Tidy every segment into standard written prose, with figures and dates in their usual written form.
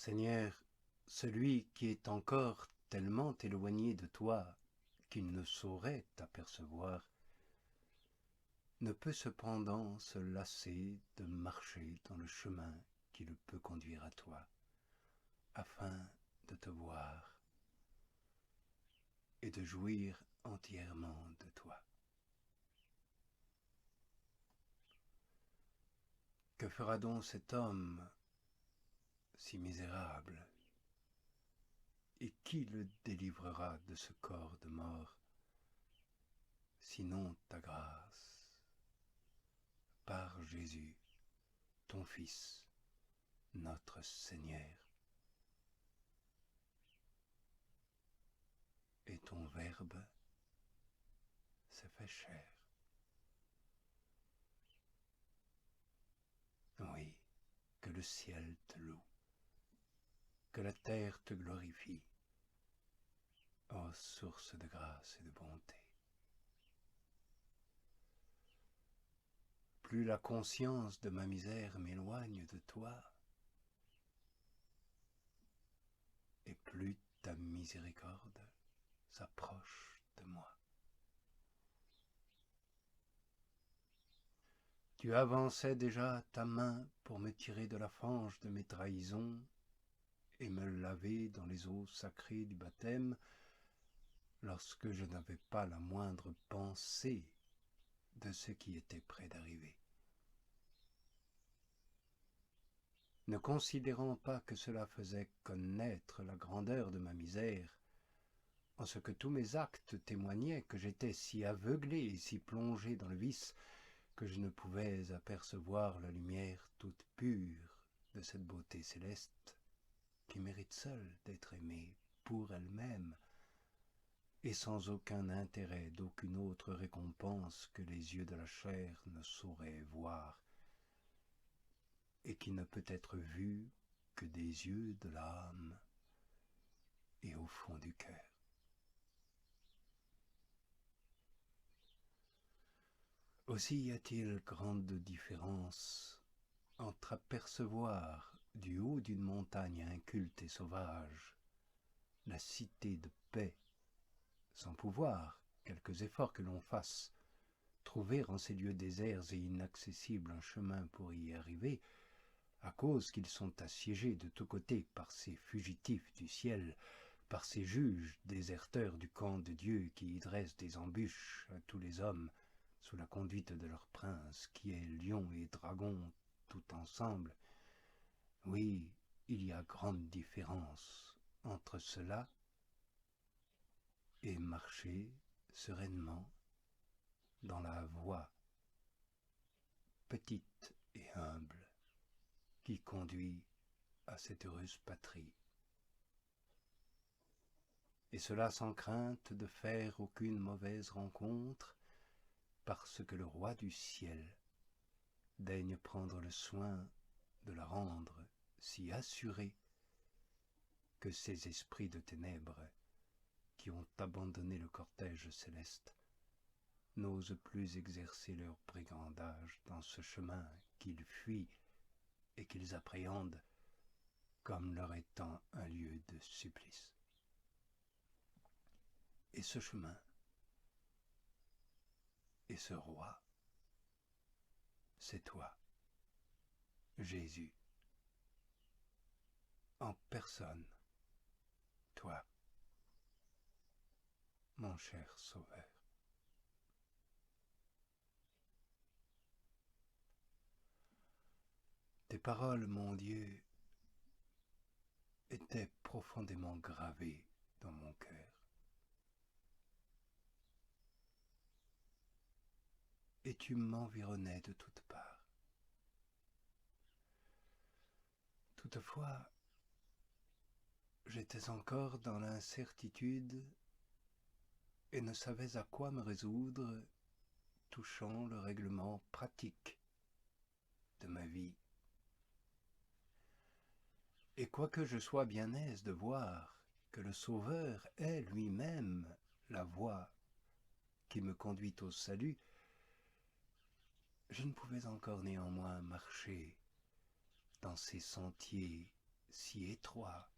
Seigneur, celui qui est encore tellement éloigné de toi qu'il ne saurait t'apercevoir, ne peut cependant se lasser de marcher dans le chemin qui le peut conduire à toi, afin de te voir et de jouir entièrement de toi. Que fera donc cet homme si misérable, et qui le délivrera de ce corps de mort, sinon ta grâce, par Jésus, ton Fils, notre Seigneur. Et ton Verbe s'est fait chair. Oui, que le ciel te loue, que la terre te glorifie, ô source de grâce et de bonté. Plus la conscience de ma misère m'éloigne de toi, et plus ta miséricorde s'approche de moi. Tu avançais déjà ta main pour me tirer de la fange de mes trahisons et me laver dans les eaux sacrées du baptême, lorsque je n'avais pas la moindre pensée de ce qui était près d'arriver. Ne considérant pas que cela faisait connaître la grandeur de ma misère, en ce que tous mes actes témoignaient que j'étais si aveuglé et si plongé dans le vice que je ne pouvais apercevoir la lumière toute pure de cette beauté céleste qui mérite seule d'être aimée pour elle-même et sans aucun intérêt d'aucune autre récompense que les yeux de la chair ne sauraient voir et qui ne peut être vue que des yeux de l'âme et au fond du cœur. Aussi y a-t-il grande différence entre apercevoir du haut d'une montagne inculte et sauvage la cité de paix, sans pouvoir, quelques efforts que l'on fasse, trouver en ces lieux déserts et inaccessibles un chemin pour y arriver, à cause qu'ils sont assiégés de tous côtés par ces fugitifs du ciel, par ces juges déserteurs du camp de Dieu qui y dressent des embûches à tous les hommes, sous la conduite de leur prince, qui est lion et dragon tout ensemble. Oui, il y a grande différence entre cela et marcher sereinement dans la voie petite et humble qui conduit à cette heureuse patrie. Et cela sans crainte de faire aucune mauvaise rencontre, parce que le roi du ciel daigne prendre le soin de la rendre si assurée que ces esprits de ténèbres qui ont abandonné le cortège céleste n'osent plus exercer leur brigandage dans ce chemin qu'ils fuient et qu'ils appréhendent comme leur étant un lieu de supplice. Et ce chemin et ce roi, c'est toi, Jésus, en personne, toi, mon cher Sauveur. Tes paroles, mon Dieu, étaient profondément gravées dans mon cœur. Et tu m'environnais de toutes parts. Toutefois, j'étais encore dans l'incertitude et ne savais à quoi me résoudre touchant le règlement pratique de ma vie. Et quoique je sois bien aise de voir que le Sauveur est lui-même la voie qui me conduit au salut, je ne pouvais encore néanmoins marcher dans ces sentiers si étroit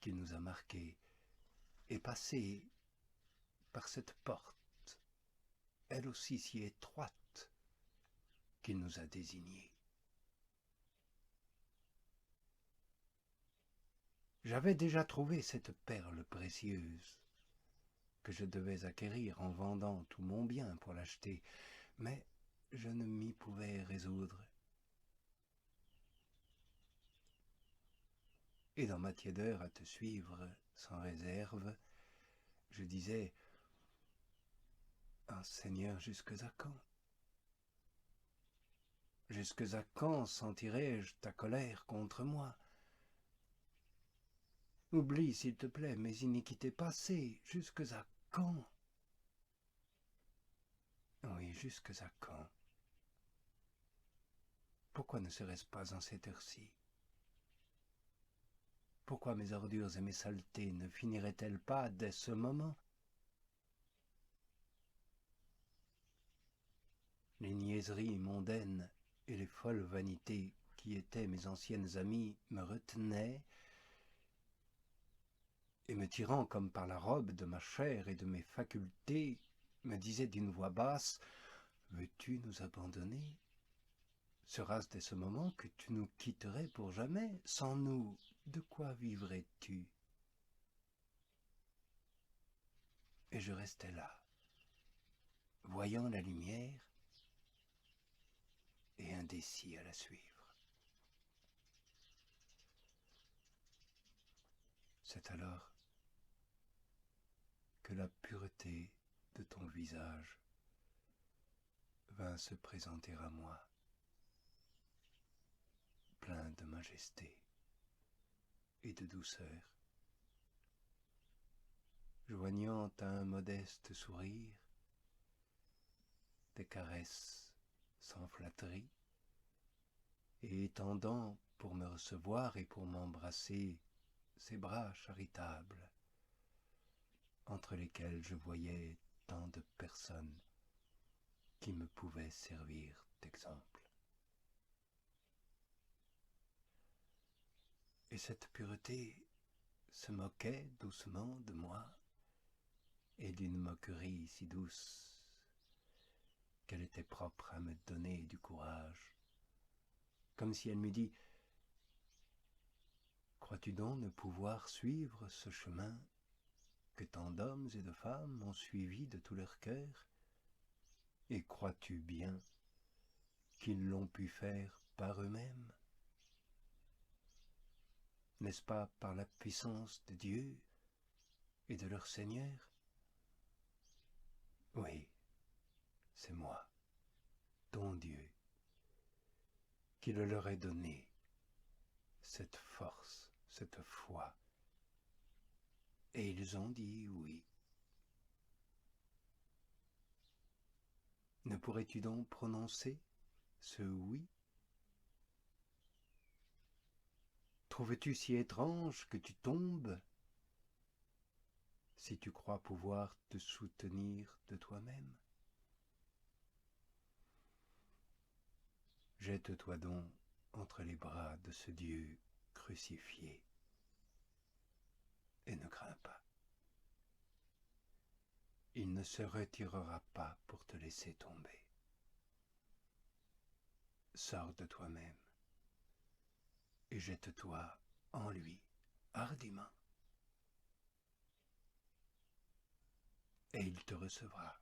qui nous a marqués est passé par cette porte, elle aussi si étroite qu'il nous a désignés. J'avais déjà trouvé cette perle précieuse que je devais acquérir en vendant tout mon bien pour l'acheter, mais je ne m'y pouvais résoudre. Et dans ma tiédeur à te suivre sans réserve, je disais, « Ah Seigneur, jusque à quand? Jusque à quand sentirai-je ta colère contre moi? Oublie, s'il te plaît, mes iniquités passées, jusque à quand? Oui, jusque à quand? Pourquoi ne serait-ce pas en cette heure-ci? Pourquoi mes ordures et mes saletés ne finiraient-elles pas dès ce moment? Les niaiseries mondaines et les folles vanités qui étaient mes anciennes amies me retenaient, et me tirant comme par la robe de ma chair et de mes facultés, me disaient d'une voix basse, « Veux-tu nous abandonner? Sera-ce dès ce moment que tu nous quitterais pour jamais? Sans nous, de quoi vivrais-tu » Et je restais là, voyant la lumière et indécis à la suivre. C'est alors que la pureté de ton visage vint se présenter à moi, plein de majesté et de douceur, joignant à un modeste sourire des caresses sans flatterie, et étendant pour me recevoir et pour m'embrasser ses bras charitables, entre lesquels je voyais tant de personnes qui me pouvaient servir d'exemple. Et cette pureté se moquait doucement de moi, et d'une moquerie si douce qu'elle était propre à me donner du courage, comme si elle m'eût dit, « Crois-tu donc ne pouvoir suivre ce chemin que tant d'hommes et de femmes ont suivi de tout leur cœur? Et crois-tu bien qu'ils l'ont pu faire par eux-mêmes? N'est-ce pas par la puissance de Dieu et de leur Seigneur? Oui, c'est moi, ton Dieu, qui le leur ai donné, cette force, cette foi. » Et ils ont dit oui. Ne pourrais-tu donc prononcer ce oui? Trouves-tu si étrange que tu tombes, si tu crois pouvoir te soutenir de toi-même? Jette-toi donc entre les bras de ce Dieu crucifié et ne crains pas. Il ne se retirera pas pour te laisser tomber. Sors de toi-même et jette-toi en lui hardiment, et il te recevra.